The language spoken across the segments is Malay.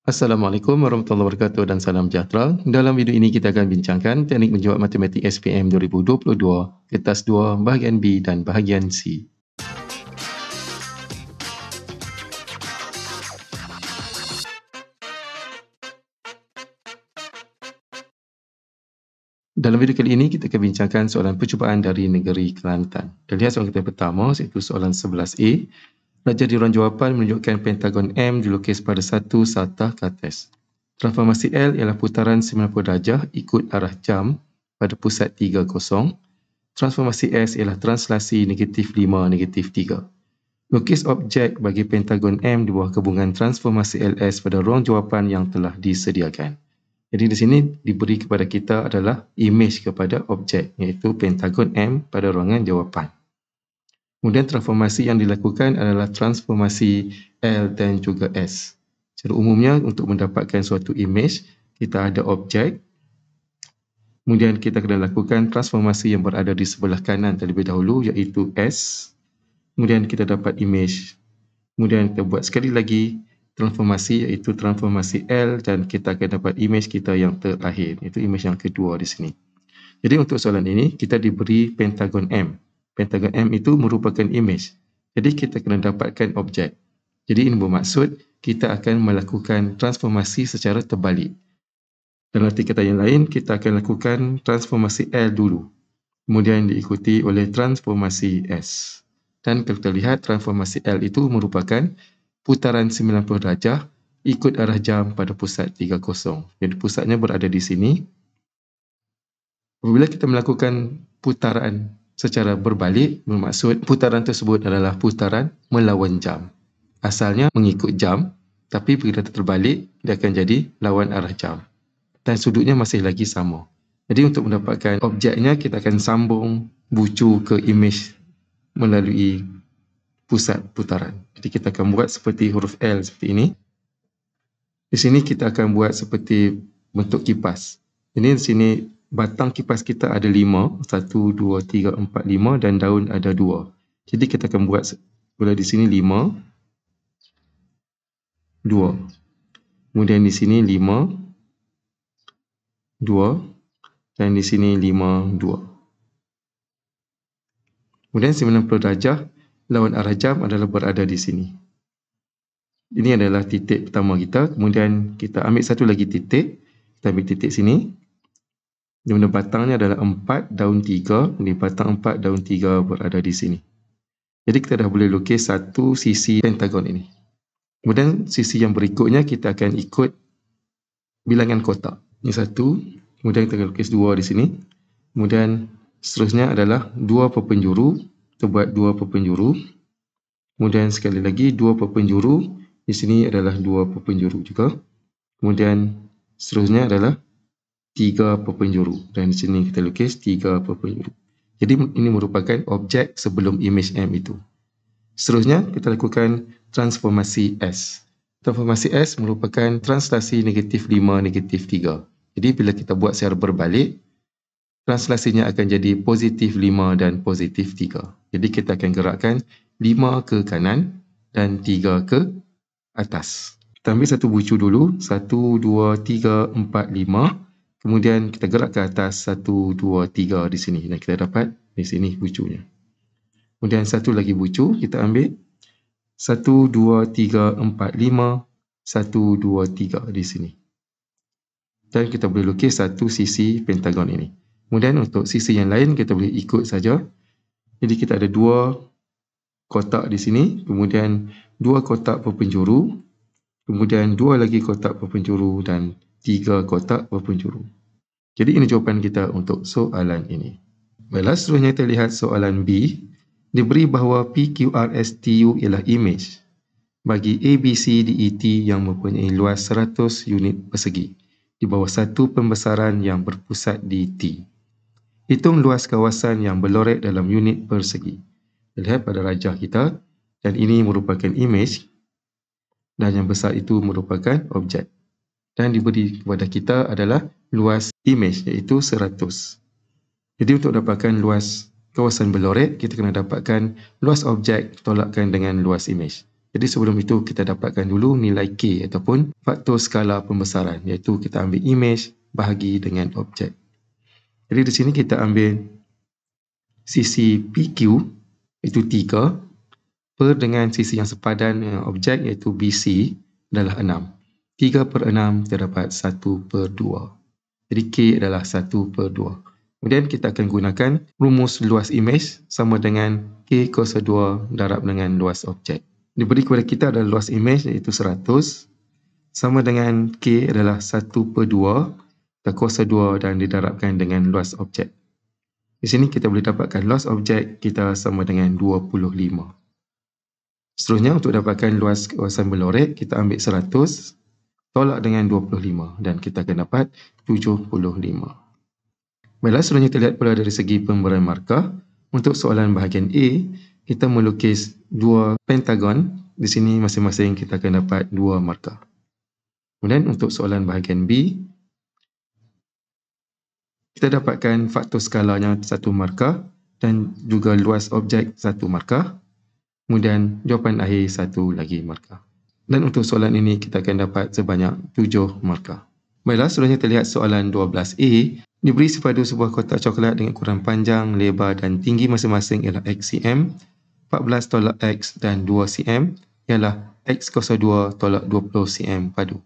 Assalamualaikum warahmatullahi wabarakatuh dan salam sejahtera. Dalam video ini kita akan bincangkan teknik menjawab matematik SPM 2022, kertas 2, bahagian B dan bahagian C. Dalam video kali ini kita akan bincangkan soalan percubaan dari negeri Kelantan. Kita lihat soalan kita pertama, iaitu soalan 11A. Raja di ruang jawapan menunjukkan pentagon M dilukis pada satu satah ke atas. Transformasi L ialah putaran 90 darjah ikut arah jam pada pusat 30. Transformasi S ialah translasi negatif 5, negatif 3. Lukis objek bagi pentagon M di bawah gabungan transformasi LS pada ruang jawapan yang telah disediakan. Jadi di sini diberi kepada kita adalah imej kepada objek, iaitu pentagon M pada ruangan jawapan. Kemudian transformasi yang dilakukan adalah transformasi L dan juga S. Secara umumnya untuk mendapatkan suatu imej, kita ada objek. Kemudian kita kena lakukan transformasi yang berada di sebelah kanan terlebih dahulu, iaitu S. Kemudian kita dapat imej. Kemudian kita buat sekali lagi transformasi, iaitu transformasi L, dan kita akan dapat imej kita yang terakhir, iaitu imej yang kedua di sini. Jadi untuk soalan ini kita diberi pentagon M. Pentagon M itu merupakan imej. Jadi kita kena dapatkan objek. Jadi ini bermaksud kita akan melakukan transformasi secara terbalik. Dalam arti kata yang lain, kita akan lakukan transformasi L dulu, kemudian diikuti oleh transformasi S. Dan kalau kita lihat transformasi L itu merupakan putaran 90 darjah ikut arah jam pada pusat 30. Jadi pusatnya berada di sini. Apabila kita melakukan putaran secara berbalik, bermaksud putaran tersebut adalah putaran melawan jam. Asalnya mengikut jam, tapi bila terbalik, dia akan jadi lawan arah jam. Dan sudutnya masih lagi sama. Jadi untuk mendapatkan objeknya, kita akan sambung bucu ke imej melalui pusat putaran. Jadi kita akan buat seperti huruf L seperti ini. Di sini kita akan buat seperti bentuk kipas. Ini di sini batang kipas kita ada 5, 1, 2, 3, 4, 5 dan daun ada 2. Jadi kita akan buat mula di sini 5, 2. Kemudian di sini 5, 2 dan di sini 5, 2. Kemudian 90 darjah lawan arah jam adalah berada di sini. Ini adalah titik pertama kita. Kemudian kita ambil satu lagi titik. Kita ambil titik sini. Di mana batangnya adalah 4, daun 3. Jadi batang 4, daun 3 berada di sini. Jadi kita dah boleh lukis satu sisi pentagon ini. Kemudian sisi yang berikutnya kita akan ikut bilangan kotak. Ini 1. Kemudian kita akan lukis 2 di sini. Kemudian seterusnya adalah 2 perpenjuru. Kita buat 2 perpenjuru. Kemudian sekali lagi 2 perpenjuru. Di sini adalah 2 perpenjuru juga. Kemudian seterusnya adalah 3 perpenjuru. Dan di sini kita lukis 3 perpenjuru. Jadi ini merupakan objek sebelum imej M itu. Seterusnya kita lakukan transformasi S. Transformasi S merupakan translasi negatif 5, negatif 3. Jadi bila kita buat secara berbalik, translasinya akan jadi positif 5 dan positif 3. Jadi kita akan gerakkan 5 ke kanan dan 3 ke atas. Kita ambil satu bucu dulu. 1, 2, 3, 4, 5. Kemudian kita gerak ke atas 1, 2, 3 di sini. Dan kita dapat di sini bucunya. Kemudian satu lagi bucu kita ambil. 1, 2, 3, 4, 5. 1, 2, 3 di sini. Dan kita boleh lukis satu sisi pentagon ini. Kemudian untuk sisi yang lain kita boleh ikut saja. Jadi kita ada 2 kotak di sini, kemudian 2 kotak perpenjuru, kemudian 2 lagi kotak perpenjuru dan 3 kotak perpenjuru. Jadi ini jawapan kita untuk soalan ini. Baiklah, seterusnya kita lihat soalan B. Diberi bahawa PQRSTU ialah imej bagi ABCDET yang mempunyai luas 100 unit persegi di bawah satu pembesaran yang berpusat di T. Hitung luas kawasan yang berlorek dalam unit persegi. Lihat pada rajah kita, dan ini merupakan imej dan yang besar itu merupakan objek. Dan diberi kepada kita adalah luas imej iaitu 100. Jadi untuk dapatkan luas kawasan berlorek, kita kena dapatkan luas objek tolakkan dengan luas imej. Jadi sebelum itu kita dapatkan dulu nilai K ataupun faktor skala pembesaran, iaitu kita ambil image bahagi dengan objek. Jadi di sini kita ambil sisi PQ iaitu 3 per dengan sisi yang sepadan dengan objek iaitu BC adalah 6. 3 per 6 terdapat 1 per 2. Jadi K adalah 1 per 2. Kemudian kita akan gunakan rumus luas image sama dengan K kuasa 2 darab dengan luas objek. Diberi kepada kita adalah luas image iaitu 100 sama dengan K adalah 1 per 2 kuasa 2 dan didarabkan dengan luas objek. Di sini kita boleh dapatkan luas objek kita sama dengan 25. Seterusnya untuk dapatkan luas kawasan berlorek, kita ambil 100 tolak dengan 25 dan kita akan dapat 75. Baiklah, seterusnya kita lihat pula dari segi pemberian markah. Untuk soalan bahagian A, kita melukis dua pentagon. Di sini masing-masing kita akan dapat 2 markah. Kemudian untuk soalan bahagian B, kita dapatkan faktor skalanya 1 markah dan juga luas objek 1 markah. Kemudian jawapan akhir 1 lagi markah. Dan untuk soalan ini kita akan dapat sebanyak 7 markah. Baiklah, seterusnya kita lihat soalan 12A. Diberi sifadu sebuah kotak coklat dengan ukuran panjang, lebar dan tinggi masing-masing ialah X cm, 14 tolak X dan 2 cm ialah X kuasa 2 tolak 20 cm padu.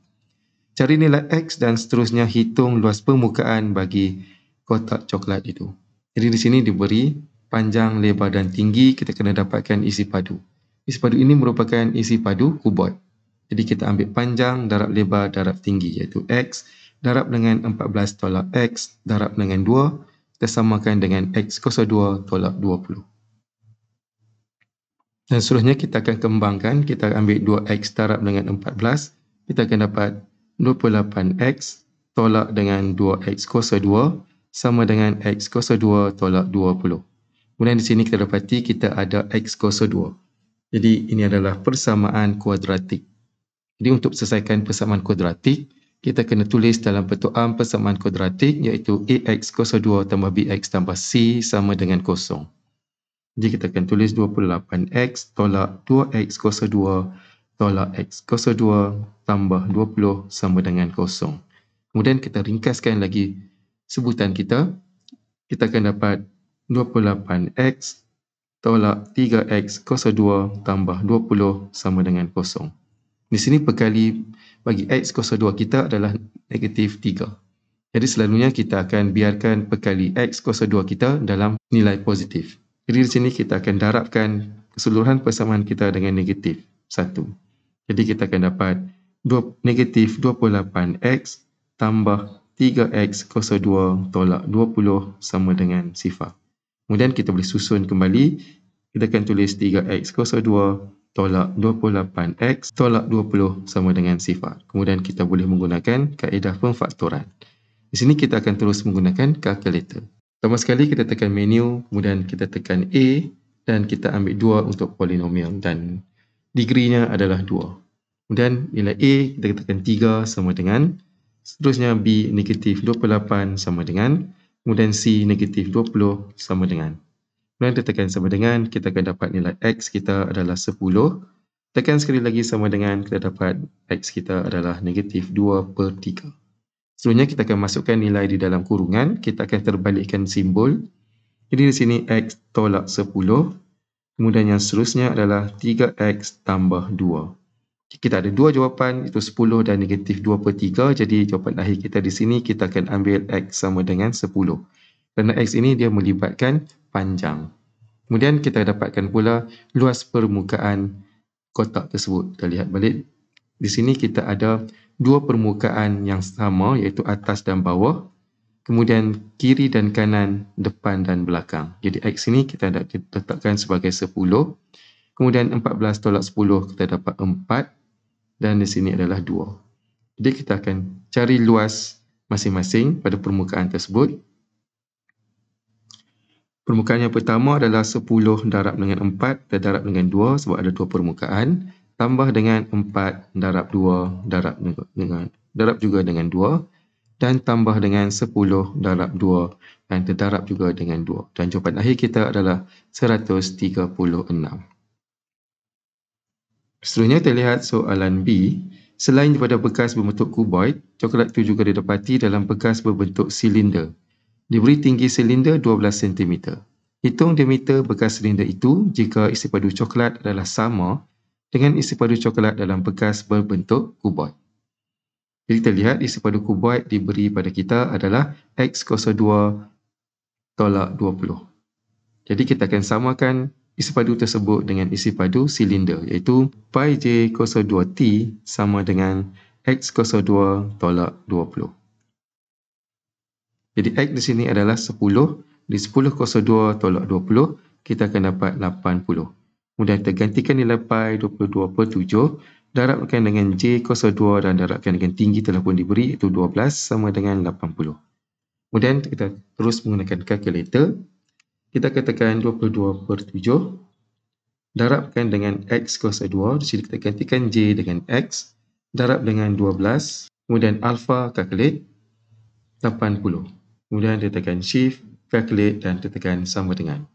Cari nilai X dan seterusnya hitung luas permukaan bagi kotak coklat itu. Jadi di sini diberi panjang, lebar dan tinggi, kita kena dapatkan isi padu. Isi padu ini merupakan isi padu kubot. Jadi kita ambil panjang darab lebar darab tinggi iaitu X darab dengan 14 tolak X darab dengan 2, kita samakan dengan X kuasa 2 tolak 20. Dan seterusnya kita akan kembangkan, kita ambil 2X darab dengan 14, kita akan dapat 28X tolak dengan 2X kuasa 2 sama dengan X kuasa 2 tolak 20. Kemudian di sini kita dapati kita ada X kuasa 2. Jadi ini adalah persamaan kuadratik. Jadi untuk selesaikan persamaan kuadratik, kita kena tulis dalam bentuk persamaan kuadratik iaitu AX kuasa 2 tambah BX tambah C sama dengan 0. Jadi kita akan tulis 28X tolak 2X kuasa 2 tolak X kuasa 2 tambah 20 sama dengan 0. Kemudian kita ringkaskan lagi sebutan kita. Kita akan dapat 28X tolak 3X kuasa 2 tambah 20 sama dengan 0. Di sini perkali bagi X kuasa 2 kita adalah negatif 3. Jadi selalunya kita akan biarkan perkali X kuasa 2 kita dalam nilai positif. Jadi di sini kita akan darabkan keseluruhan persamaan kita dengan negatif 1. Jadi kita akan dapat negatif 28X tambah 3X kuasa 2 tolak 20 sama dengan 0. Kemudian kita boleh susun kembali. Kita akan tulis 3X kuasa 2 tolak 28X tolak 20 sama dengan 0. Kemudian kita boleh menggunakan kaedah pemfaktoran. Di sini kita akan terus menggunakan kalkulator. Pertama sekali kita tekan menu, kemudian kita tekan A dan kita ambil 2 untuk polinomial dan degree-nya adalah 2. Kemudian nilai A kita tekan 3 sama dengan, seterusnya B negatif 28 sama dengan, kemudian C negatif 20 sama dengan. Kemudian kita tekan sama dengan, kita akan dapat nilai X kita adalah 10. Tekan sekali lagi sama dengan, kita dapat X kita adalah negatif 2 per 3. Seterusnya kita akan masukkan nilai di dalam kurungan, kita akan terbalikkan simbol. Jadi di sini X tolak 10, kemudian yang seterusnya adalah 3X tambah 2. Kita ada 2 jawapan, itu 10 dan negatif 2 per 3. Jadi jawapan akhir kita di sini, kita akan ambil X sama dengan 10. Kerana X ini dia melibatkan panjang. Kemudian kita dapatkan pula luas permukaan kotak tersebut. Kita lihat balik. Di sini kita ada 2 permukaan yang sama iaitu atas dan bawah. Kemudian kiri dan kanan, depan dan belakang. Jadi X ini kita letakkan sebagai 10. Kemudian 14 tolak 10 kita dapat 4. Dan di sini adalah 2. Jadi kita akan cari luas masing-masing pada permukaan tersebut. Permukaan yang pertama adalah 10 darab dengan 4 dan darab dengan 2 sebab ada 2 permukaan. Tambah dengan 4 darab 2 darab juga dengan 2. Dan tambah dengan 10 darab 2 dan terdarab juga dengan 2. Dan jawapan akhir kita adalah 136. Seterusnya terlihat soalan B. Selain daripada bekas berbentuk kuboid, coklat itu juga didapati dalam bekas berbentuk silinder. Diberi tinggi silinder 12 cm. Hitung diameter bekas silinder itu jika isi padu coklat adalah sama dengan isi padu coklat dalam bekas berbentuk kuboid. Jadi terlihat isi padu kuboid diberi pada kita adalah X02 tolak 20. Jadi kita akan samakan isi padu tersebut dengan isi padu silinder, iaitu pi J02T sama dengan X02 tolak 20. Jadi X di sini adalah 10, di 10 02 tolak 20, kita akan dapat 80. Kemudian kita gantikan nilai pi 22/7, darabkan dengan J02 dan darabkan dengan tinggi telah pun diberi, iaitu 12 sama dengan 80. Kemudian kita terus menggunakan kalkulator. Kita katakan 22/7 darabkan dengan X02. Di sini kita gantikan J dengan X, darab dengan 12, kemudian alpha calculate 80. Kemudian kita tekan shift, calculate dan kita tekan sama dengan.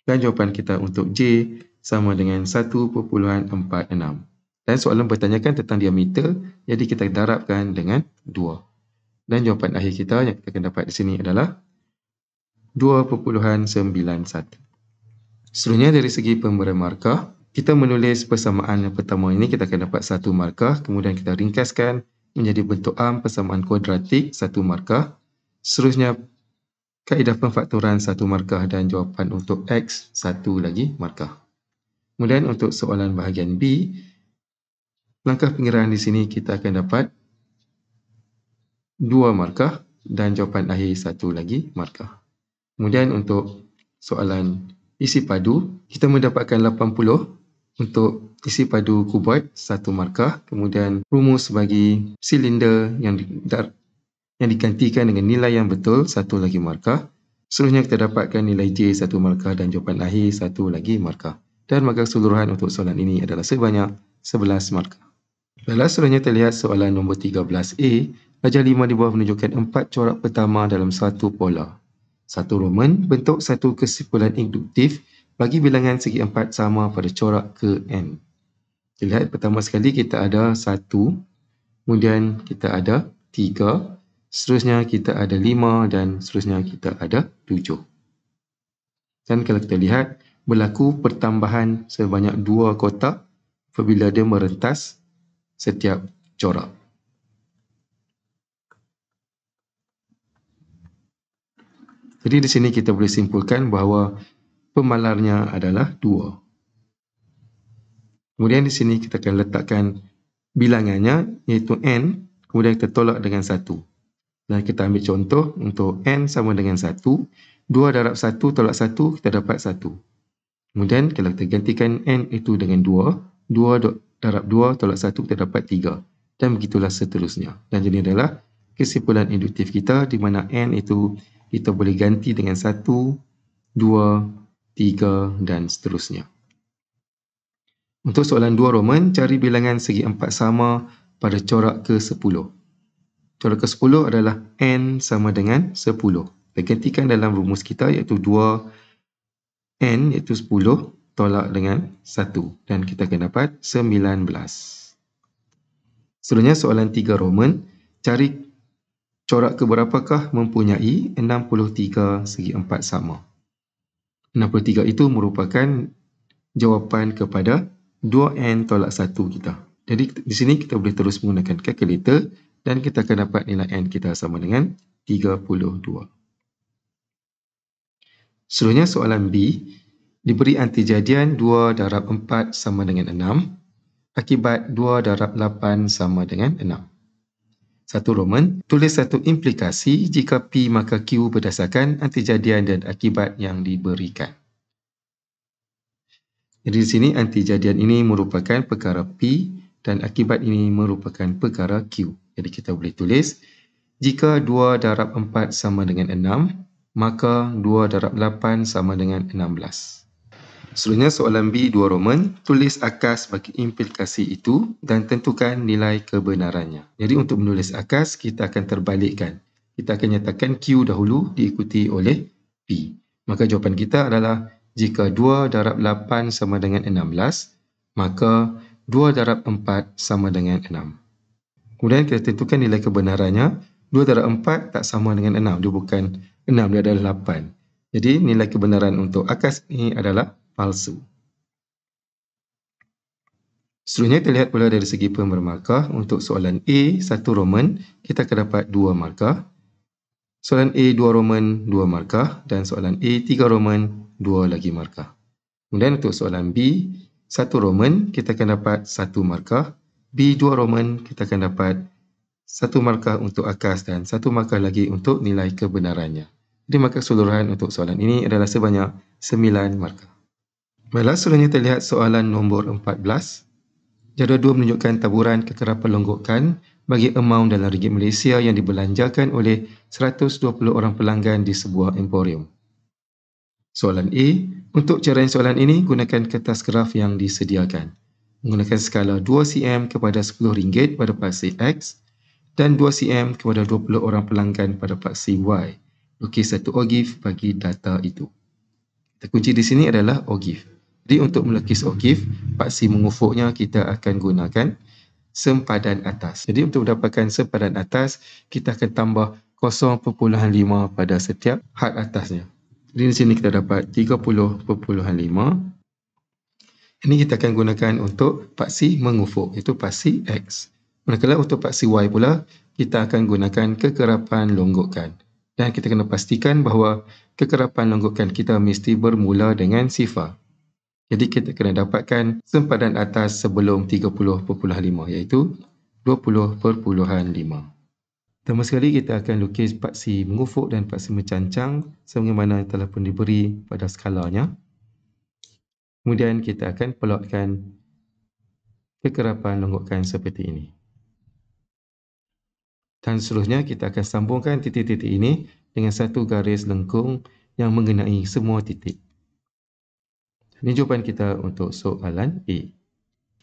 Dan jawapan kita untuk J sama dengan 1.46. Dan soalan bertanyakan tentang diameter, jadi kita darabkan dengan 2. Dan jawapan akhir kita yang kita akan dapat di sini adalah 2.91. Seterusnya dari segi pemberian markah, kita menulis persamaan yang pertama ini, kita akan dapat 1 markah, kemudian kita ringkaskan menjadi bentuk arm persamaan kuadratik 1 markah. Seterusnya kaedah pemfaktoran 1 markah dan jawapan untuk X 1 lagi markah. Kemudian untuk soalan bahagian B, langkah pengiraan di sini kita akan dapat 2 markah dan jawapan akhir 1 lagi markah. Kemudian untuk soalan isi padu, kita mendapatkan 80 untuk isi padu kuboid 1 markah. Kemudian rumus bagi silinder yang digantikan dengan nilai yang betul 1 lagi markah. Seterusnya kita dapatkan nilai J 1 markah dan jawapan akhir 1 lagi markah. Dan markah keseluruhan untuk soalan ini adalah sebanyak 11 markah. Baiklah, seterusnya terlihat soalan nombor 13A. Pelajar 5 di bawah menunjukkan 4 corak pertama dalam satu pola. Satu Roman bentuk satu kesimpulan induktif bagi bilangan segi 4 sama pada corak ke N. Lihat pertama sekali kita ada 1, kemudian kita ada 3, seterusnya kita ada 5 dan seterusnya kita ada 7. Dan kalau kita lihat berlaku pertambahan sebanyak 2 kotak apabila dia merentas setiap corak. Jadi di sini kita boleh simpulkan bahawa pemalarnya adalah 2. Kemudian di sini kita akan letakkan bilangannya iaitu N, kemudian kita tolak dengan 1. Dan kita ambil contoh untuk N sama dengan 1, 2 darab 1 tolak 1 kita dapat 1. Kemudian kalau kita gantikan N itu dengan 2, 2 darab 2 tolak 1 kita dapat 3. Dan begitulah seterusnya. Dan ini adalah kesimpulan induktif kita di mana N itu kita boleh ganti dengan 1, 2, 3 dan seterusnya. Untuk soalan 2 Roman, cari bilangan segi 4 sama pada corak ke-10. Corak ke-10 adalah N sama dengan 10. Kita gantikan dalam rumus kita iaitu 2N iaitu 10 tolak dengan 1 dan kita akan dapat 19. Seterusnya soalan 3 Roman, cari corak keberapakah mempunyai 63 segi 4 sama. 63 itu merupakan jawapan kepada 2N tolak 1 kita. Jadi di sini kita boleh terus menggunakan kalkulator dan kita akan dapat nilai N kita sama dengan 32. Seterusnya soalan B, diberi antijadian 2 darab 4 sama dengan 6, akibat 2 darab 8 sama dengan 6. Satu Roman, tulis satu implikasi jika P maka Q berdasarkan antijadian dan akibat yang diberikan. Jadi di sini antijadian ini merupakan perkara P dan akibat ini merupakan perkara Q. Jadi kita boleh tulis, jika 2 darab 4 sama dengan 6, maka 2 darab 8 sama dengan 16. Seterusnya soalan B 2 Roman, tulis akas bagi implikasi itu dan tentukan nilai kebenarannya. Jadi untuk menulis akas, kita akan terbalikkan. Kita akan nyatakan Q dahulu diikuti oleh P. Maka jawapan kita adalah jika 2 darab 8 sama dengan 16, maka 2 darab 4 sama dengan 6. Kemudian kita tentukan nilai kebenarannya. 2 darab 4 tak sama dengan 6. Dia bukan 6, dia adalah 8. Jadi nilai kebenaran untuk akas ini adalah palsu. Seterusnya kita lihat pula dari segi pemberi markah. Untuk soalan A, 1 Roman, kita akan dapat 2 markah. Soalan A, 2 Roman, 2 markah. Dan soalan A, 3 Roman, 2 lagi markah. Kemudian untuk soalan B, 1 Roman, kita akan dapat 1 markah. B, 2 Roman, kita akan dapat 1 markah untuk akas dan 1 markah lagi untuk nilai kebenarannya. Jadi markah keseluruhan untuk soalan ini adalah sebanyak 9 markah. Baiklah, selanjutnya kita lihat soalan nombor 14. Jadual 2 menunjukkan taburan kekerapan longgokan bagi amaun dalam ringgit Malaysia yang dibelanjakan oleh 120 orang pelanggan di sebuah emporium. Soalan A, untuk caraian soalan ini, gunakan kertas graf yang disediakan. Menggunakan skala 2 cm kepada RM10 pada paksi X dan 2 cm kepada 20 orang pelanggan pada paksi Y. Lukis satu OGIF bagi data itu. Kunci di sini adalah OGIF. Jadi untuk melukis OGIF, paksi mengufuknya kita akan gunakan sempadan atas. Jadi untuk mendapatkan sempadan atas, kita akan tambah 0.5 pada setiap had atasnya. Jadi di sini kita dapat 30.5. Ini kita akan gunakan untuk paksi mengufuk, iaitu paksi X. Manakala untuk paksi Y pula, kita akan gunakan kekerapan longgokan. Dan kita kena pastikan bahawa kekerapan longgokan kita mesti bermula dengan sifar. Jadi kita kena dapatkan sempadan atas sebelum 30.5 iaitu 20.5. Pertama sekali kita akan lukis paksi mengufuk dan paksi mencancang sebagaimana telah pun diberi pada skalanya. Kemudian kita akan pelotkan kekerapan longgokan seperti ini. Dan seterusnya kita akan sambungkan titik-titik ini dengan satu garis lengkung yang mengenai semua titik. Ini jawapan kita untuk soalan A.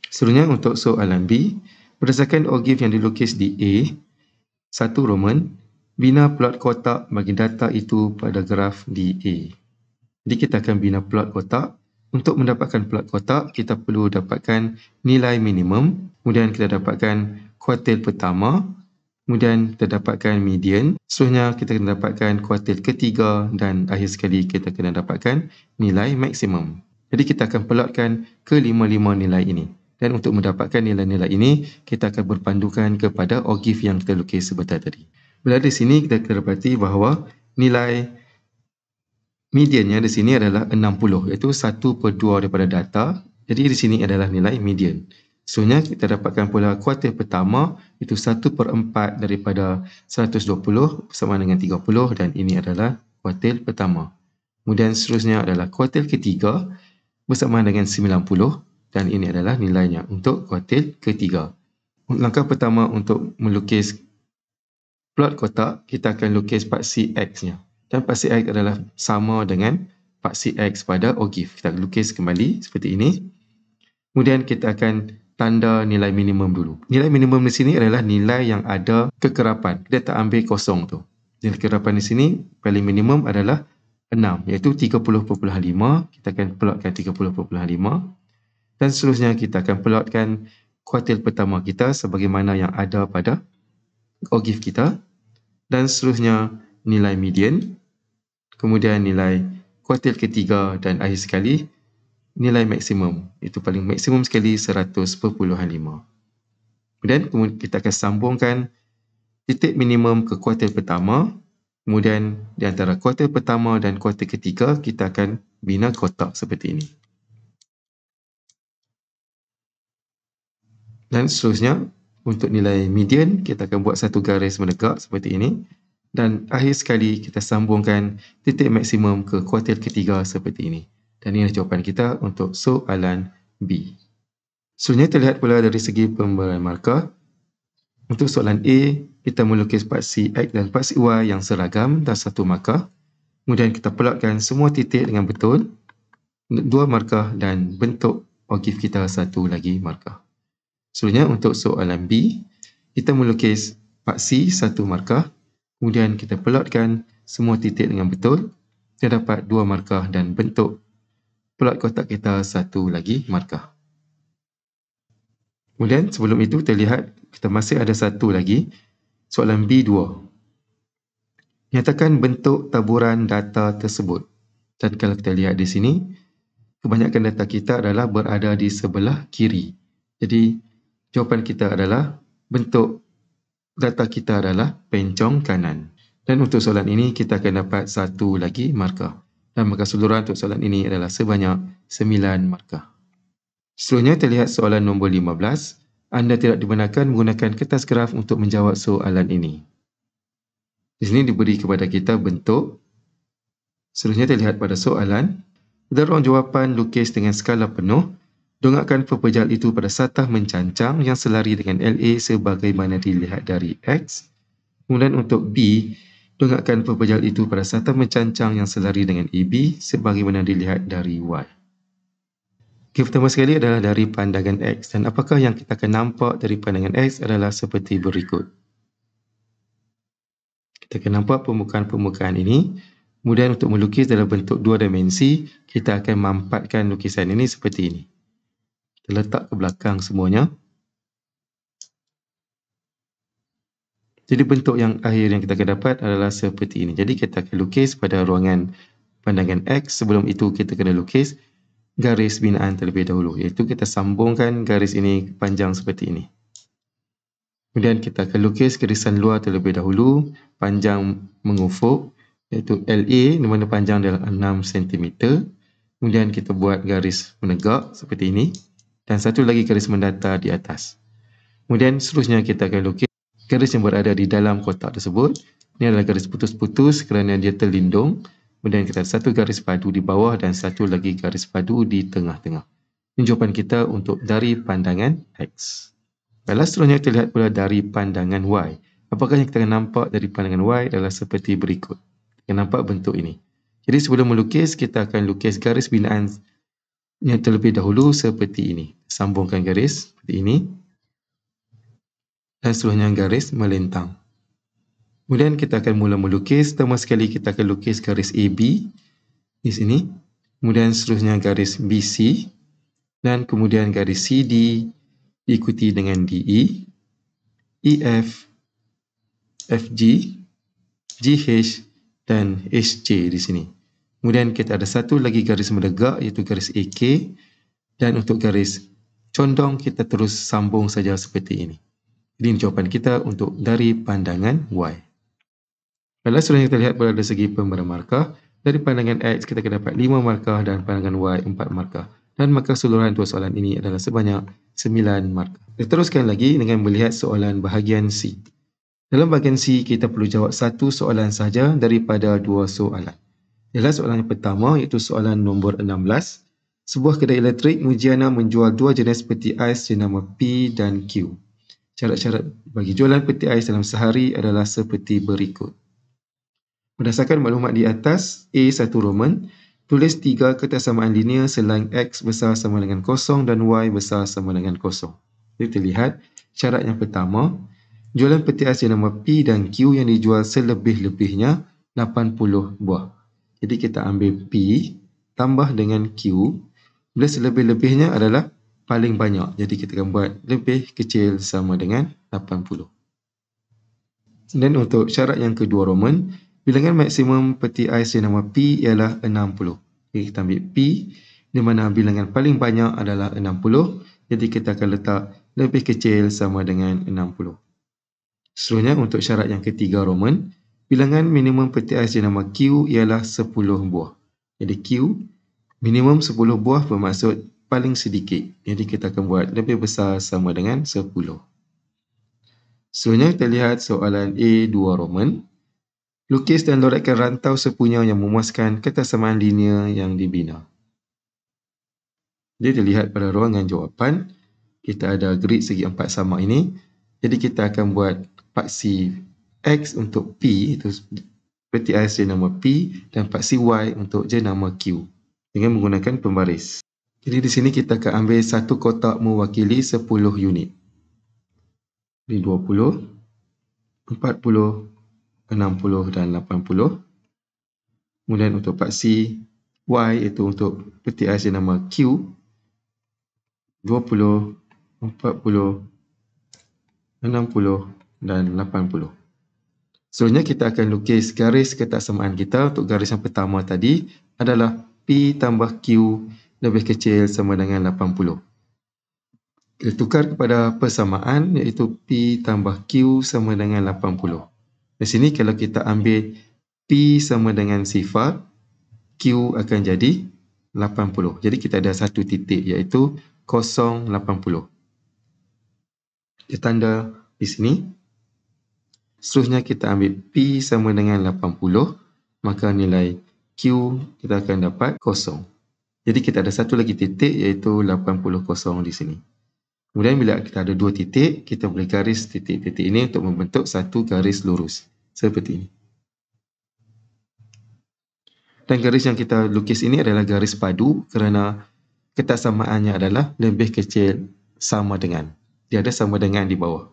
Seterusnya untuk soalan B, berdasarkan OGIF yang dilukis di A, 1 Roman, bina plot kotak bagi data itu pada graf di A. Jadi kita akan bina plot kotak. Untuk mendapatkan plot kotak, kita perlu dapatkan nilai minimum, kemudian kita dapatkan kuartil pertama, kemudian kita dapatkan median, seterusnya kita kena dapatkan kuartil ketiga dan akhir sekali kita kena dapatkan nilai maksimum. Jadi kita akan pelotkan kelima-lima nilai ini. Dan untuk mendapatkan nilai-nilai ini, kita akan berpandukan kepada OGIF yang kita lukis sebentar tadi. Bila di sini kita dapati bahawa nilai mediannya di sini adalah 60, iaitu 1/2 daripada data. Jadi di sini adalah nilai median. Seterusnya kita dapatkan pula kuartil pertama, itu 1/4 daripada 120 bersama dengan 30 dan ini adalah kuartil pertama. Kemudian seterusnya adalah kuartil ketiga bersama dengan 90 dan ini adalah nilainya untuk kuartil ketiga. Langkah pertama untuk melukis plot kotak, kita akan lukis paksi X-nya. Dan paksi X adalah sama dengan paksi X pada OGIF. Kita lukis kembali seperti ini. Kemudian kita akan tanda nilai minimum dulu. Nilai minimum di sini adalah nilai yang ada kekerapan. Kita tak ambil kosong tu. Nilai kekerapan di sini paling minimum adalah 6, iaitu 30.5. Kita akan plotkan 30.5. Dan seterusnya kita akan plotkan kuartil pertama kita sebagaimana yang ada pada OGIF kita. Dan seterusnya nilai median. Kemudian nilai kuartil ketiga dan akhir sekali nilai maksimum. Itu paling maksimum sekali 100.5. Kemudian kita akan sambungkan titik minimum ke kuartil pertama. Kemudian di antara kuartil pertama dan kuartil ketiga, kita akan bina kotak seperti ini. Dan seterusnya, untuk nilai median, kita akan buat satu garis menegak seperti ini. Dan akhir sekali, kita sambungkan titik maksimum ke kuartil ketiga seperti ini. Dan ini jawapan kita untuk soalan B. Seterusnya, kita lihat pula dari segi pemberian markah. Untuk soalan A, kita melukis paksi X dan paksi Y yang seragam dan satu markah. Kemudian kita plotkan semua titik dengan betul, 2 markah dan bentuk OGIF kita satu lagi markah. Seterusnya untuk soalan B, kita melukis paksi 1 markah, kemudian kita plotkan semua titik dengan betul, kita dapat 2 markah dan bentuk plot kotak kita satu lagi markah. Kemudian sebelum itu kita lihat kita masih ada satu lagi, soalan B2. Nyatakan bentuk taburan data tersebut. Dan kalau kita lihat di sini, kebanyakan data kita adalah berada di sebelah kiri. Jadi jawapan kita adalah bentuk data kita adalah pencong kanan. Dan untuk soalan ini kita akan dapat satu lagi markah. Dan markah keseluruhan untuk soalan ini adalah sebanyak 9 markah. Seterusnya kita lihat soalan nombor 15. Anda tidak dibenarkan menggunakan kertas graf untuk menjawab soalan ini. Di sini diberi kepada kita bentuk. Seterusnya kita lihat pada soalan. Pada ruang jawapan lukis dengan skala penuh, dongakkan pepejal itu pada satah mencancang yang selari dengan LA sebagaimana dilihat dari X. Kemudian untuk B, dongakkan pepejal itu pada satah mencancang yang selari dengan AB sebagaimana dilihat dari Y. Okay, pertama sekali adalah dari pandangan X, dan apakah yang kita akan nampak dari pandangan X adalah seperti berikut. Kita akan nampak permukaan-permukaan ini. Kemudian untuk melukis dalam bentuk dua dimensi, kita akan mampatkan lukisan ini seperti ini. Kita letak ke belakang semuanya. Jadi bentuk yang akhir yang kita akan dapat adalah seperti ini. Jadi kita akan lukis pada ruangan pandangan X. Sebelum itu kita kena lukis garis binaan terlebih dahulu. Iaitu kita sambungkan garis ini panjang seperti ini. Kemudian kita akan lukis garisan luar terlebih dahulu, panjang mengufuk, iaitu LA di mana panjang adalah 6 cm. Kemudian kita buat garis menegak seperti ini dan satu lagi garis mendatar di atas. Kemudian seterusnya kita akan lukis garis yang berada di dalam kotak tersebut. Ini adalah garis putus-putus kerana dia terlindung. Kemudian kita ada satu garis padu di bawah dan satu lagi garis padu di tengah-tengah. Ini jawapan kita untuk dari pandangan X. Kalau seterusnya kita lihat pula dari pandangan Y. Apakah yang kita akan nampak dari pandangan Y adalah seperti berikut. Kita nampak bentuk ini. Jadi sebelum melukis, kita akan lukis garis binaan yang terlebih dahulu seperti ini. Sambungkan garis seperti ini. Dan seterusnya garis melintang. Kemudian kita akan mula melukis. Pertama sekali kita akan lukis garis AB di sini. Kemudian seterusnya garis BC. Dan kemudian garis CD diikuti dengan DE, EF, FG, GH dan HJ di sini. Kemudian kita ada satu lagi garis menegak iaitu garis AK, dan untuk garis condong kita terus sambung saja seperti ini. Ini jawapan kita untuk dari pandangan Y. Kalau seterusnya kita lihat pada segi pemberian markah, dari pandangan X kita akan dapat 5 markah dan pandangan Y 4 markah. Dan markah keseluruhan untuk soalan ini adalah sebanyak 9 markah. Kita teruskan lagi dengan melihat soalan bahagian C. Dalam bahagian C, kita perlu jawab satu soalan sahaja daripada dua soalan. Ialah soalan yang pertama iaitu soalan nombor 16. Sebuah kedai elektrik Mujiana menjual dua jenis peti ais jenama P dan Q. Syarat-syarat bagi jualan peti ais dalam sehari adalah seperti berikut. Berdasarkan maklumat di atas, A1 Roman, tulis 3 ketersamaan linear selain X besar sama dengan 0 dan Y besar sama dengan 0. Jadi kita lihat syarat yang pertama, jualan peti ais jenama P dan Q yang dijual selebih-lebihnya 80 buah. Jadi kita ambil P tambah dengan Q, bila selebih-lebihnya adalah paling banyak. Jadi kita akan buat lebih kecil sama dengan 80. Dan untuk syarat yang kedua Roman, bilangan maksimum peti ais jenama P ialah 60. Jadi kita ambil P di mana bilangan paling banyak adalah 60. Jadi kita akan letak lebih kecil sama dengan 60. Seterusnya untuk syarat yang ketiga Roman, bilangan minimum peti ais jenama Q ialah 10 buah. Jadi Q minimum 10 buah bermaksud paling sedikit. Jadi kita akan buat lebih besar sama dengan 10. Seterusnya kita lihat soalan A2 Roman. Lukis dan loretkan rantau sepunya yang memuaskan ketersamaan linear yang dibina. Jadi dilihat pada ruangan jawapan, kita ada grid segi empat sama ini. Jadi kita akan buat paksi X untuk P, itu peti ais jenama P, dan paksi Y untuk jenama Q dengan menggunakan pembaris. Jadi di sini kita akan ambil satu kotak mewakili 10 unit. Jadi 20, 40, 60 dan 80. Kemudian untuk paksi Y iaitu untuk peti ais jenama Q 20, 40, 60 dan 80. Seterusnya kita akan lukis garis ketaksamaan kita. Untuk garis yang pertama tadi adalah P tambah Q lebih kecil sama dengan 80. Kita tukar kepada persamaan iaitu P tambah Q sama dengan 80. Di sini kalau kita ambil P sama dengan sifar, Q akan jadi 80. Jadi kita ada satu titik iaitu 0,80. Kita tanda di sini. Seterusnya kita ambil P sama dengan 80, maka nilai Q kita akan dapat 0. Jadi kita ada satu lagi titik iaitu 80 kosong di sini. Kemudian bila kita ada dua titik, kita boleh garis titik-titik ini untuk membentuk satu garis lurus. Seperti ini. Dan garis yang kita lukis ini adalah garis padu kerana ketaksamaannya adalah lebih kecil sama dengan. Dia ada sama dengan di bawah.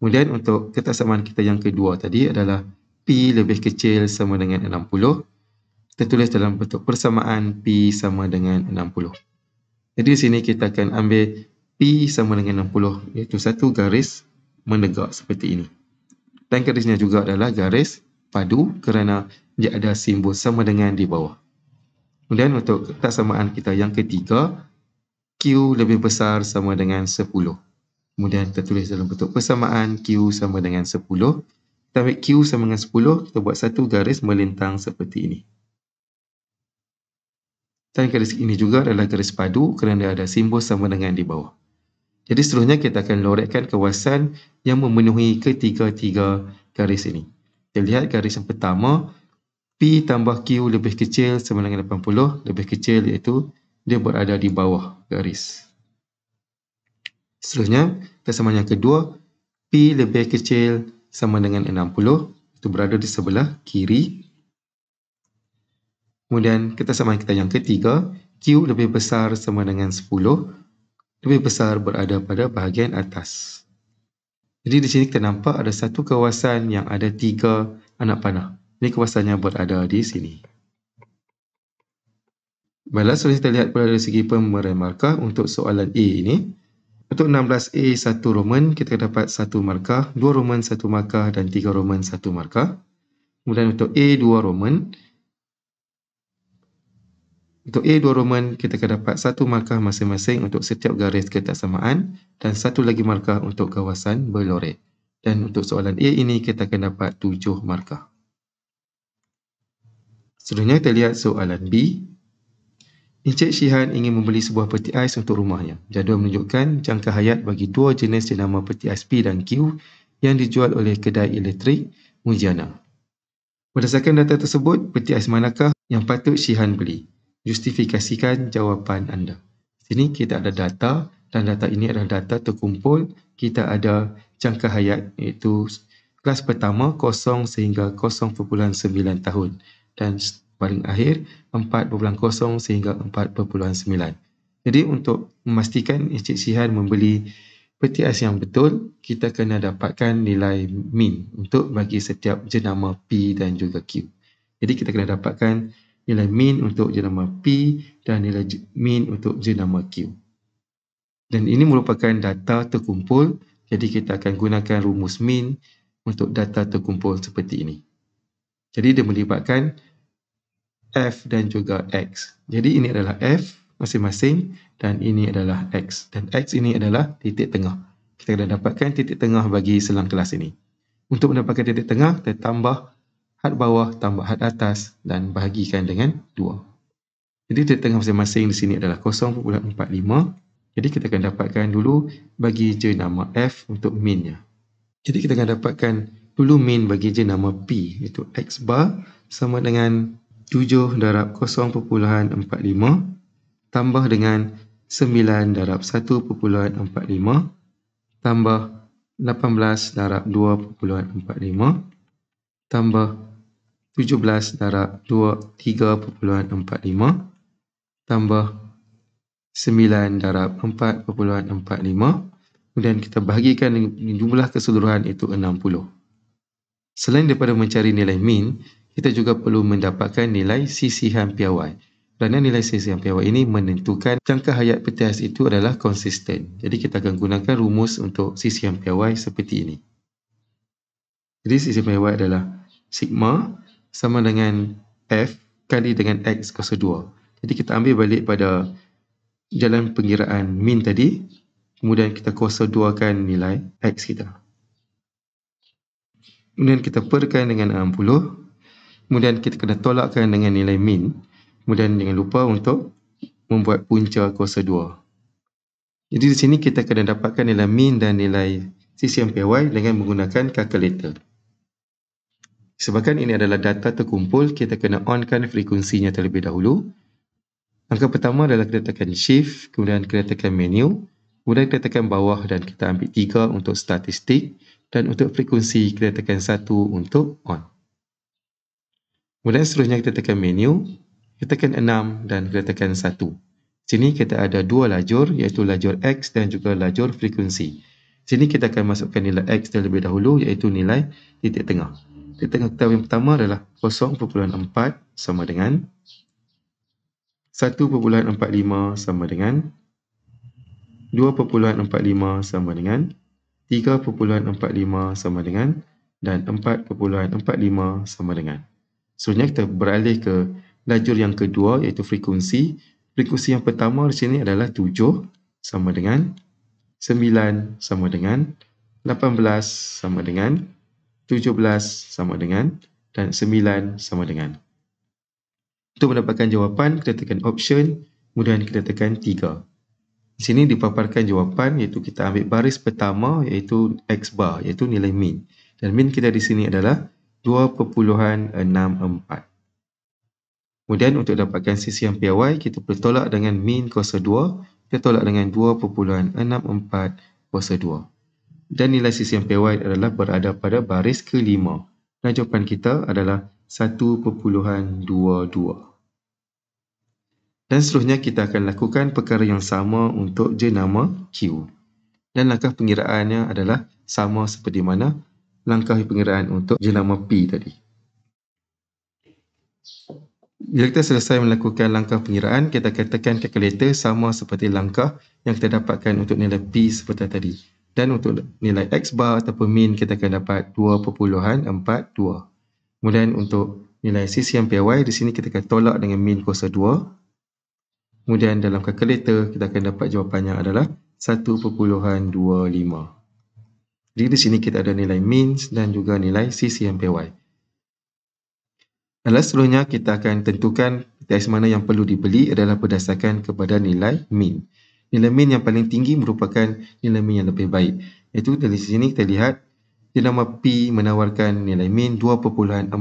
Kemudian untuk ketaksamaan kita yang kedua tadi adalah P lebih kecil sama dengan 60. Kita tulis dalam bentuk persamaan P sama dengan 60. Jadi di sini kita akan ambil P sama dengan 60, iaitu satu garis menegak seperti ini. Dan garisnya juga adalah garis padu kerana dia ada simbol sama dengan di bawah. Kemudian untuk ketaksamaan kita yang ketiga, Q lebih besar sama dengan 10. Kemudian kita tulis dalam bentuk persamaan Q sama dengan 10. Kita ambil Q sama dengan 10, kita buat satu garis melintang seperti ini. Dan garis ini juga adalah garis padu kerana ada simbol sama dengan di bawah. Jadi seterusnya kita akan lorekkan kawasan yang memenuhi ketiga-tiga garis ini. Kita lihat garis yang pertama, P tambah Q lebih kecil sama dengan 80, lebih kecil iaitu dia berada di bawah garis. Seterusnya, ketaksamaan yang kedua, P lebih kecil sama dengan 60, itu berada di sebelah kiri. Kemudian ketaksamaan kita yang ketiga, Q lebih besar sama dengan 10, lebih besar berada pada bahagian atas. Jadi di sini kita nampak ada satu kawasan yang ada 3 anak panah. Ini kawasannya berada di sini. Baiklah, seterusnya kita lihat pada segi pemberian markah untuk soalan A ini. Untuk 16A 1 Roman, kita dapat 1 markah, 2 Roman 1 markah dan 3 Roman 1 markah. Kemudian untuk A2 Roman, kita akan dapat 1 markah masing-masing untuk setiap garis ketaksamaan dan 1 lagi markah untuk kawasan berlorek. Dan untuk soalan A ini kita akan dapat 7 markah. Seterusnya kita lihat soalan B. Encik Shihan ingin membeli sebuah peti ais untuk rumahnya. Jadual menunjukkan jangka hayat bagi dua jenis jenama peti ais P dan Q yang dijual oleh kedai elektrik Mujiana. Berdasarkan data tersebut, peti ais manakah yang patut Shihan beli? Justifikasikan jawapan anda. Sini kita ada data dan data ini adalah data terkumpul. Kita ada jangka hayat iaitu kelas pertama 0 sehingga 0.9 tahun dan paling akhir 4.0 sehingga 4.9. Jadi untuk memastikan Encik Shihan membeli peti ais yang betul, kita kena dapatkan nilai min untuk bagi setiap jenama P dan juga Q. Jadi kita kena dapatkan nilai min untuk jenama P dan nilai min untuk jenama Q. Dan ini merupakan data terkumpul, jadi kita akan gunakan rumus min untuk data terkumpul seperti ini. Jadi dia melibatkan F dan juga X. Jadi ini adalah F masing-masing dan ini adalah X. Dan X ini adalah titik tengah. Kita akan dapatkan titik tengah bagi selang kelas ini. Untuk mendapatkan titik tengah, kita tambah had bawah tambah had atas dan bahagikan dengan 2. Jadi titik tengah masing-masing di sini adalah 0.45. Jadi kita akan dapatkan dulu bagi jenama F untuk minnya. Jadi kita akan dapatkan dulu min bagi jenama P, iaitu X bar sama dengan 7 darab 0.45 tambah dengan 9 darab 1.45 tambah 18 darab 2.45 tambah 17 darab 3.45 tambah 9 darab 4.45. Kemudian kita bahagikan dengan jumlah keseluruhan itu 60. Selain daripada mencari nilai min, kita juga perlu mendapatkan nilai sisihan piawai. Kerana nilai CCMPY ini menentukan jangka hayat peti ais itu adalah konsisten. Jadi kita akan gunakan rumus untuk CCMPY seperti ini. Jadi CCMPY adalah sigma sama dengan F kali dengan X kuasa 2. Jadi kita ambil balik pada jalan pengiraan min tadi, kemudian kita kuasa 2kan nilai X kita. Kemudian kita perkan dengan 60, kemudian kita kena tolakkan dengan nilai min. Kemudian jangan lupa untuk membuat punca kuasa 2. Jadi di sini kita kena dapatkan nilai min dan nilai CCMPY dengan menggunakan kalkulator. Sebabkan ini adalah data terkumpul, kita kena onkan frekuensinya terlebih dahulu. Langkah pertama adalah kita tekan shift, kemudian kita tekan menu, kemudian kita tekan bawah dan kita ambil 3 untuk statistik, dan untuk frekuensi kita tekan 1 untuk on. Kemudian seterusnya kita tekan menu, kita tekan 6 dan kita tekan 1. Sini kita ada dua lajur, iaitu lajur X dan juga lajur frekuensi. Sini kita akan masukkan nilai X terlebih dahulu, iaitu nilai titik tengah. Titik tengah kita yang pertama adalah 0.4 sama dengan 1.45 sama dengan 2.45 sama dengan 3.45 sama dengan dan 4.45 sama dengan. Seterusnya kita beralih ke lajur yang kedua, iaitu frekuensi. Frekuensi yang pertama di sini adalah 7 sama dengan 9 sama dengan 18 sama dengan 17 sama dengan dan 9 sama dengan. Untuk mendapatkan jawapan, kita tekan option, kemudian kita tekan 3. Di sini dipaparkan jawapan, iaitu kita ambil baris pertama, iaitu X bar, iaitu nilai min. Dan min kita di sini adalah 2.64. Kemudian untuk dapatkan CCMPY, kita perlu tolak dengan min kuasa 2, kita tolak dengan 2.64 kuasa 2. Dan nilai CCMPY adalah berada pada baris ke-5. Dan jawapan kita adalah 1.22. Dan seterusnya kita akan lakukan perkara yang sama untuk jenama Q. Dan langkah pengiraannya adalah sama seperti mana langkah pengiraan untuk jenama P tadi. Bila kita selesai melakukan langkah pengiraan, kita akan tekan kalkulator sama seperti langkah yang kita dapatkan untuk nilai P seperti tadi. Dan untuk nilai X bar ataupun min, kita akan dapat 2.42. Kemudian untuk nilai CCMPY, di sini kita akan tolak dengan min kuasa 2. Kemudian dalam kalkulator, kita akan dapat jawapannya adalah 1.25. Jadi di sini kita ada nilai min dan juga nilai CCMPY. Dan seterusnya kita akan tentukan peti ais mana yang perlu dibeli adalah berdasarkan kepada nilai min. Nilai min yang paling tinggi merupakan nilai min yang lebih baik. Iaitu dari sini kita lihat jenama P menawarkan nilai min 2.46,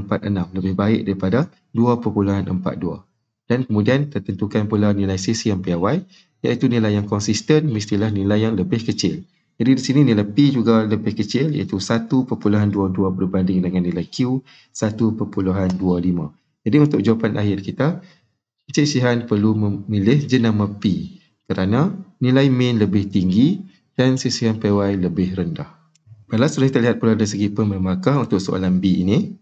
lebih baik daripada 2.42. Dan kemudian tertentukan pula nilai CCMPY, iaitu nilai yang konsisten mestilah nilai yang lebih kecil. Jadi di sini nilai P juga lebih kecil, iaitu 1.22 berbanding dengan nilai Q 1.25. Jadi untuk jawapan akhir kita, Encik Shihan perlu memilih jenama P kerana nilai min lebih tinggi dan CCMPY lebih rendah. Baiklah, setelah kita lihat pula dari segi pemberi markah untuk soalan B ini.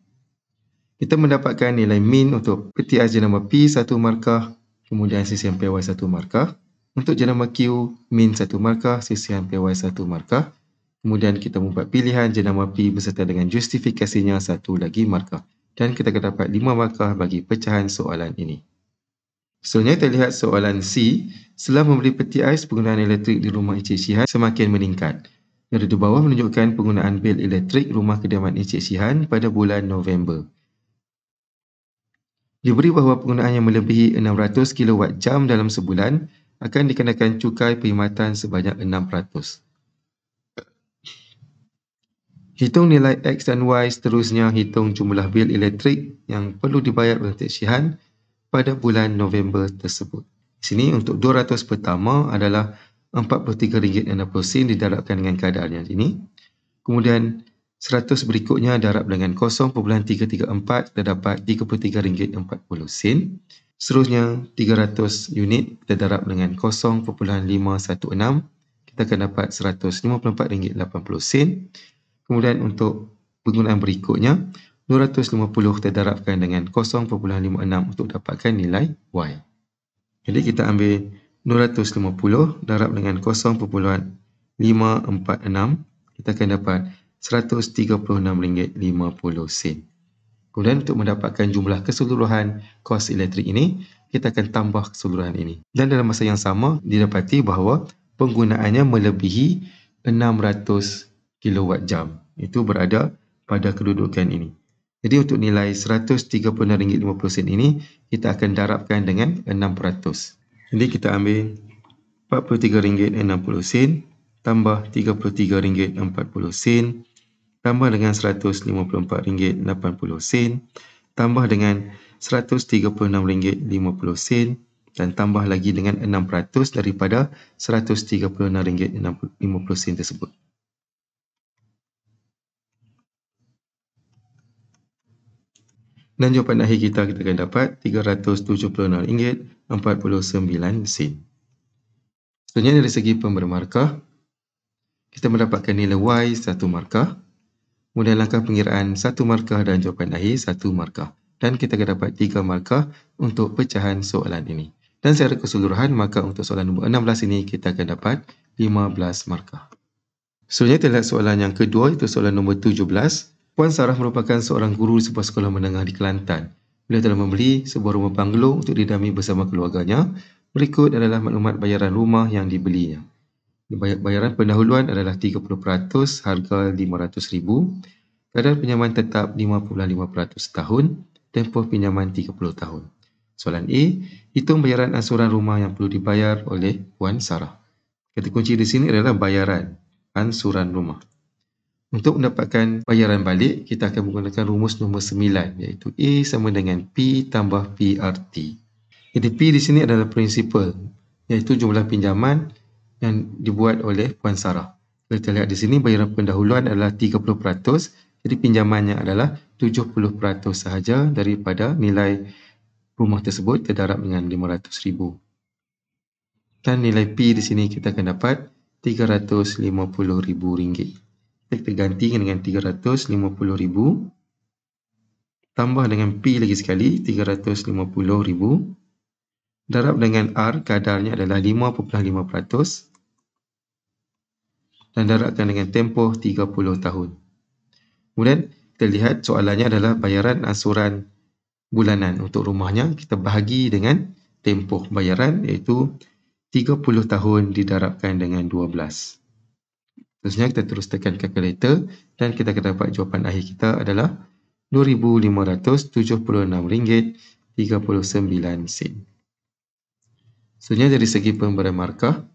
Kita mendapatkan nilai min untuk peti ais jenama P 1 markah, kemudian CCMPY 1 markah. Untuk jenama Q, min 1 markah, CCMPY 1 markah. Kemudian kita membuat pilihan jenama P beserta dengan justifikasinya 1 lagi markah. Dan kita akan dapat 5 markah bagi pecahan soalan ini. Seterusnya kita lihat soalan C. Setelah membeli peti ais, penggunaan elektrik di rumah Encik Shihan semakin meningkat. Yang di bawah menunjukkan penggunaan bil elektrik rumah kediaman Encik Shihan pada bulan November. Diberi bahawa penggunaan yang melebihi 600 kWh dalam sebulan akan dikenakan cukai perkhidmatan sebanyak 6%. Hitung nilai X dan Y, seterusnya hitung jumlah bil elektrik yang perlu dibayar oleh Encik Shihan pada bulan November tersebut. Di sini untuk 200 pertama adalah RM43.60 didarabkan dengan keadaan yang ini. Kemudian 100 berikutnya darab dengan 0.334, kita dapat RM33.40. Seterusnya 300 unit kita darab dengan 0.516, kita akan dapat RM154.80. Kemudian untuk penggunaan berikutnya 250 kita darabkan dengan 0.56 untuk dapatkan nilai Y. Jadi kita ambil 250 darab dengan 0.546, kita akan dapat RM136.50. Kemudian untuk mendapatkan jumlah keseluruhan kos elektrik ini, kita akan tambah keseluruhan ini. Dan dalam masa yang sama, didapati bahawa penggunaannya melebihi 600 kWh. Itu berada pada kedudukan ini. Jadi untuk nilai RM136.50 ini, kita akan darabkan dengan 6%. Jadi kita ambil RM43.60 tambah RM33.40 tambah dengan RM154.80 tambah dengan RM136.50 dan tambah lagi dengan 6% daripada RM136.50 tersebut. Dan jawapan akhir kita akan dapat RM376.49. Seterusnya dari segi pemberi markah, kita mendapatkan nilai Y 1 markah, kemudian langkah pengiraan 1 markah dan jawapan akhir 1 markah. Dan kita akan dapat 3 markah untuk pecahan soalan ini. Dan secara keseluruhan, maka untuk soalan nombor 16 ini kita akan dapat 15 markah. Seterusnya kita lihat soalan yang kedua, itu soalan nombor 17. Puan Sarah merupakan seorang guru di sebuah sekolah menengah di Kelantan. Beliau telah membeli sebuah rumah banglo untuk didami bersama keluarganya. Berikut adalah maklumat bayaran rumah yang dibelinya. Bayaran pendahuluan adalah 30%, harga RM500,000. Kadar pinjaman tetap 5.5% tahun, tempoh pinjaman 30 tahun. Soalan A, hitung bayaran ansuran rumah yang perlu dibayar oleh Puan Sarah. Kata kunci di sini adalah bayaran ansuran rumah. Untuk mendapatkan bayaran balik, kita akan menggunakan rumus nombor 9, iaitu A sama dengan P tambah PRT. Jadi P di sini adalah prinsipal, iaitu jumlah pinjaman yang dibuat oleh Puan Sarah. Kita lihat di sini bayaran pendahuluan adalah 30%, jadi pinjamannya adalah 70% sahaja daripada nilai rumah tersebut terdarab dengan RM500,000. Dan nilai P di sini kita akan dapat RM350,000. Kita ganti dengan 350,000 tambah dengan P lagi sekali 350,000 darab dengan R, kadarnya adalah 5.5%, dan darabkan dengan tempoh 30 tahun. Kemudian kita lihat soalannya adalah bayaran ansuran bulanan untuk rumahnya. Kita bahagi dengan tempoh bayaran, iaitu 30 tahun didarabkan dengan 12. Seterusnya kita terus tekan kalkulator dan kita akan dapat jawapan akhir kita adalah RM2,576.39. Seterusnya dari segi pemberian markah,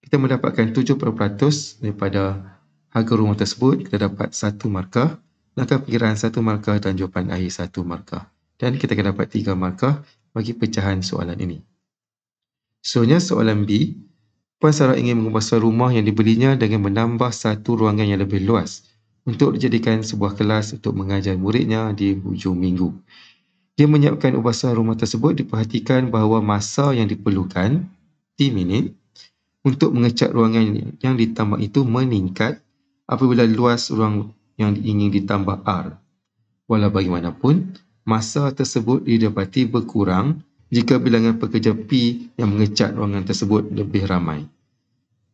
kita mendapatkan 70% daripada harga rumah tersebut, kita dapat 1 markah, langkah perkiraan 1 markah dan jawapan akhir 1 markah. Dan kita akan dapat 3 markah bagi pecahan soalan ini. Seterusnya soalan B, Puan Sarah ingin mengubah rumah yang dibelinya dengan menambah satu ruangan yang lebih luas untuk dijadikan sebuah kelas untuk mengajar muridnya di hujung minggu. Dia menyiapkan ubasan rumah tersebut, diperhatikan bahawa masa yang diperlukan T minit untuk mengecat ruangan yang ditambah itu meningkat apabila luas ruang yang ingin ditambah R. Walau bagaimanapun, masa tersebut didapati berkurang jika bilangan pekerja P yang mengecat ruangan tersebut lebih ramai.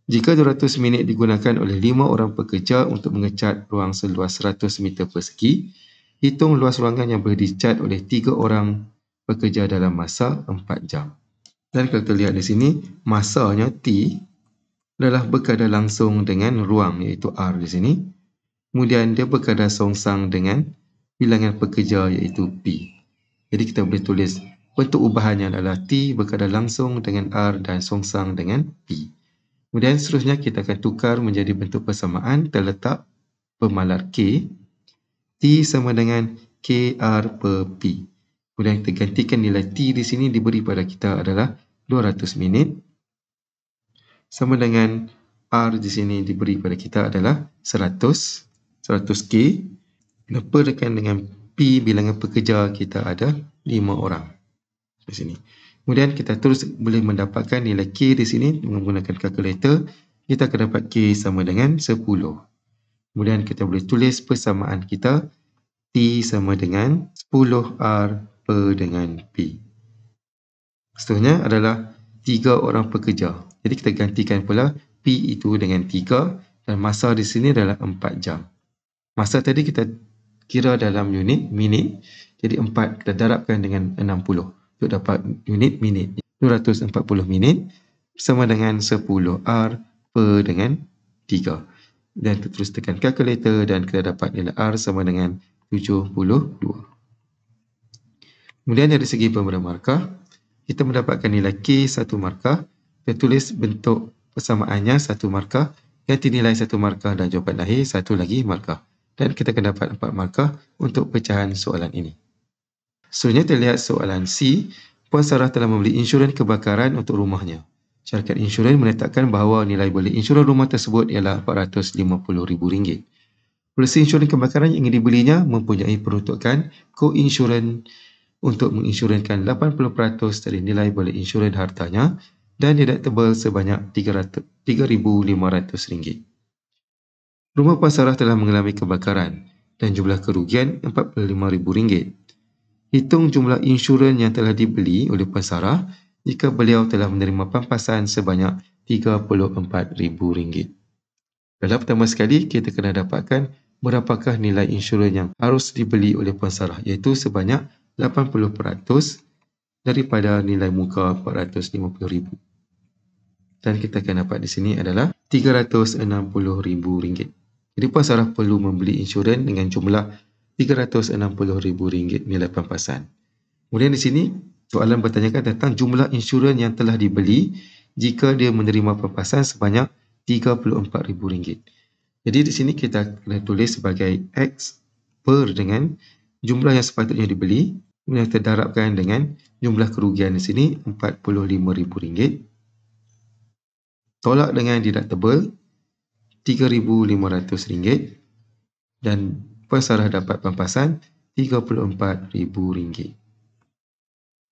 Jika 200 minit digunakan oleh 5 orang pekerja untuk mengecat ruang seluas 100 meter persegi, hitung luas ruangan yang boleh dicat oleh 3 orang pekerja dalam masa 4 jam. Dan kalau kita lihat di sini, masanya T adalah berkadar langsung dengan ruang, iaitu R di sini. Kemudian dia berkadar songsang dengan bilangan pekerja, iaitu P. Jadi kita boleh tulis bentuk ubahannya adalah T berkadar langsung dengan R dan songsang dengan P. Kemudian seterusnya kita akan tukar menjadi bentuk persamaan, kita letak pemalar K. T sama dengan KR per P. Kemudian kita gantikan nilai T di sini diberi pada kita adalah 200 minit. Sama dengan R di sini diberi pada kita adalah 100K. Perlukan dengan P bilangan pekerja kita ada 5 orang di sini. Kemudian kita terus boleh mendapatkan nilai K di sini menggunakan kalkulator. Kita akan dapat K sama dengan 10. Kemudian kita boleh tulis persamaan kita T sama dengan 10R per dengan P. Seterusnya adalah 3 orang pekerja. Jadi kita gantikan pula P itu dengan 3 dan masa di sini adalah 4 jam. Masa tadi kita kira dalam unit minit. Jadi 4 kita darabkan dengan 60 untuk dapat unit minit. 240 minit sama dengan 10 R per dengan 3. Dan kita terus tekan kalkulator dan kita dapat nilai R sama dengan 72. Kemudian dari segi pemberian markah, kita mendapatkan nilai K 1 markah. Kita tulis bentuk persamaannya 1 markah, ganti nilai 1 markah dan jawapan akhir 1 lagi markah. Dan kita akan dapat 4 markah untuk pecahan soalan ini. Seterusnya terlihat soalan C. Puan Sarah telah membeli insurans kebakaran untuk rumahnya. Syarikat insurans menetapkan bahawa nilai beli insurans rumah tersebut ialah RM450,000. Polisi insurans kebakaran yang ingin dibelinya mempunyai peruntukan co-insurans untuk menginsurans 80% dari nilai beli insurans hartanya dan deductible sebanyak RM3,500. Rumah Puan Sarah telah mengalami kebakaran dan jumlah kerugian RM45,000. Hitung jumlah insurans yang telah dibeli oleh Puan Sarah jika beliau telah menerima pampasan sebanyak RM34,000. Dalam pertama sekali, kita kena dapatkan berapakah nilai insurans yang harus dibeli oleh Puan Sarah, iaitu sebanyak 80% daripada nilai muka RM450,000. Dan kita akan dapat di sini adalah RM360,000. Jadi Puan Sarah perlu membeli insurans dengan jumlah RM360,000 nilai pampasan. Kemudian di sini soalan bertanyakan tentang jumlah insurans yang telah dibeli jika dia menerima pampasan sebanyak RM34,000. Jadi di sini kita kena tulis sebagai X per dengan jumlah yang sepatutnya dibeli, kemudian kita darabkan dengan jumlah kerugian di sini RM45,000. Tolak dengan deductible RM3,500 dan Puan Sarah dapat pampasan RM34,000.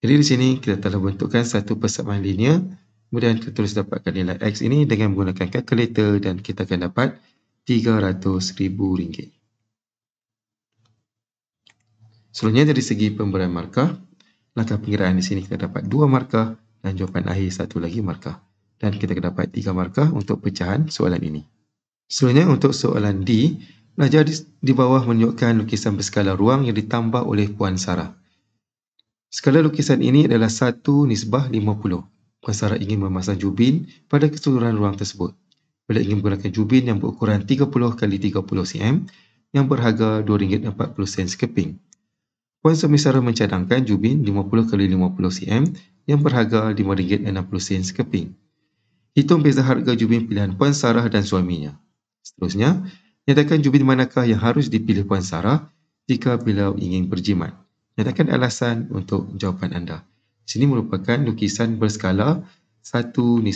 Jadi di sini kita telah bentukkan satu persamaan linear, kemudian kita terus dapatkan nilai X ini dengan menggunakan kalkulator dan kita akan dapat RM300,000. Selanjutnya dari segi pemberian markah, langkah pengiraan di sini kita dapat 2 markah dan jawapan akhir 1 lagi markah. Dan kita akan dapat 3 markah untuk pecahan soalan ini. Selanjutnya untuk soalan D, pelajar di bawah menunjukkan lukisan berskala ruang yang ditambah oleh Puan Sarah. Skala lukisan ini adalah 1:50. Puan Sarah ingin memasang jubin pada keseluruhan ruang tersebut. Beliau ingin menggunakan jubin yang berukuran 30x30 cm yang berharga RM2.40 sekeping. Puan Suami Sarah mencadangkan jubin 50x50 cm yang berharga RM5.60 sekeping. Hitung beza harga jubin pilihan Puan Sarah dan suaminya. Seterusnya, nyatakan jubin manakah yang harus dipilih Puan Sarah jika beliau ingin berjimat. Nyatakan alasan untuk jawapan anda. Sini merupakan lukisan berskala 1:50.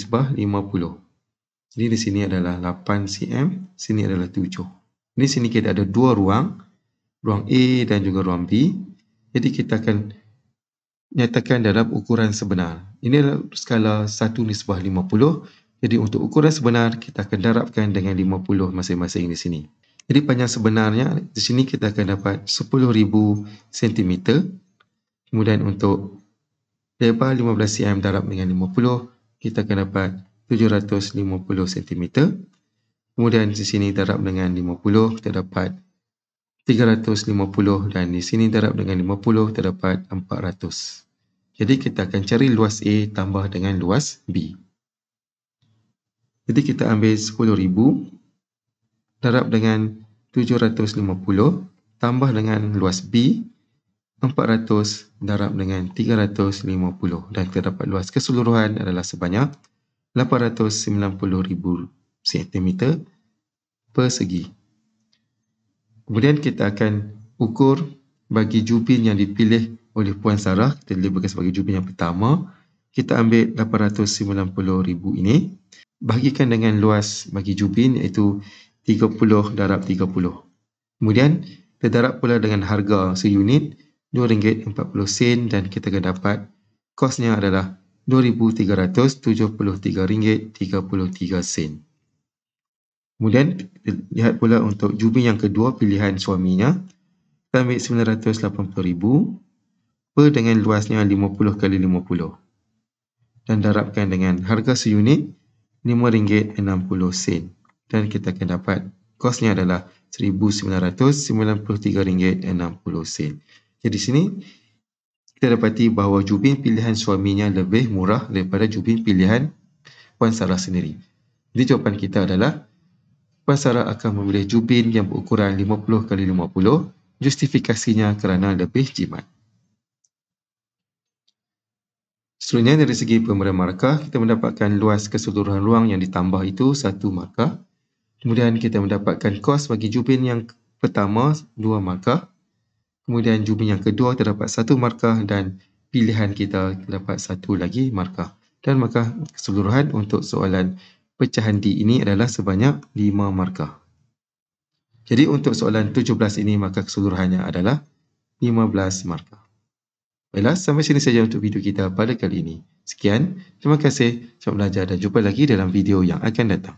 Jadi di sini adalah 8 cm, sini adalah 7. Di sini kita ada 2 ruang, ruang A dan juga ruang B. Jadi kita akan nyatakan dalam ukuran sebenar. Ini adalah skala 1:50. Jadi untuk ukuran sebenar kita akan darabkan dengan 50 masing-masing di sini. Jadi panjang sebenarnya di sini kita akan dapat 10,000 cm. Kemudian untuk lebar 15 cm darab dengan 50, kita akan dapat 750 cm. Kemudian di sini darab dengan 50, kita dapat 350 dan di sini darab dengan 50, kita dapat 400. Jadi kita akan cari luas A tambah dengan luas B. Jadi kita ambil 10,000 darab dengan 750 tambah dengan luas B 400 darab dengan 350 dan kita dapat luas keseluruhan adalah sebanyak 890,000 cm persegi. Kemudian kita akan ukur bagi jubin yang dipilih oleh Puan Sarah. Kita labelkan sebagai jubin yang pertama. Kita ambil 890,000 ini, bahagikan dengan luas bagi jubin iaitu 30 darab 30. Kemudian kita darab pula dengan harga seunit RM2.40 dan kita akan dapat kosnya adalah RM2,373.33. Kemudian kita lihat pula untuk jubin yang kedua pilihan suaminya. Kita ambil RM980,000 per dengan luasnya 50x50. dan darabkan dengan harga seunit RM5.60 dan kita akan dapat kosnya adalah RM1,993.60. Jadi di sini kita dapati bahawa jubin pilihan suaminya lebih murah daripada jubin pilihan Puan Sarah sendiri. Jadi jawapan kita adalah Puan Sarah akan memilih jubin yang berukuran 50x50. Justifikasinya kerana lebih jimat. Seterusnya dari segi pemberian markah, kita mendapatkan luas keseluruhan ruang yang ditambah itu 1 markah. Kemudian kita mendapatkan kos bagi jubin yang pertama 2 markah. Kemudian jubin yang kedua terdapat 1 markah dan pilihan kita terdapat 1 lagi markah. Dan markah keseluruhan untuk soalan pecahan D ini adalah sebanyak 5 markah. Jadi untuk soalan 17 ini markah keseluruhannya adalah 15 markah. Baiklah, sampai sini saja untuk video kita pada kali ini. Sekian, terima kasih, selamat belajar dan jumpa lagi dalam video yang akan datang.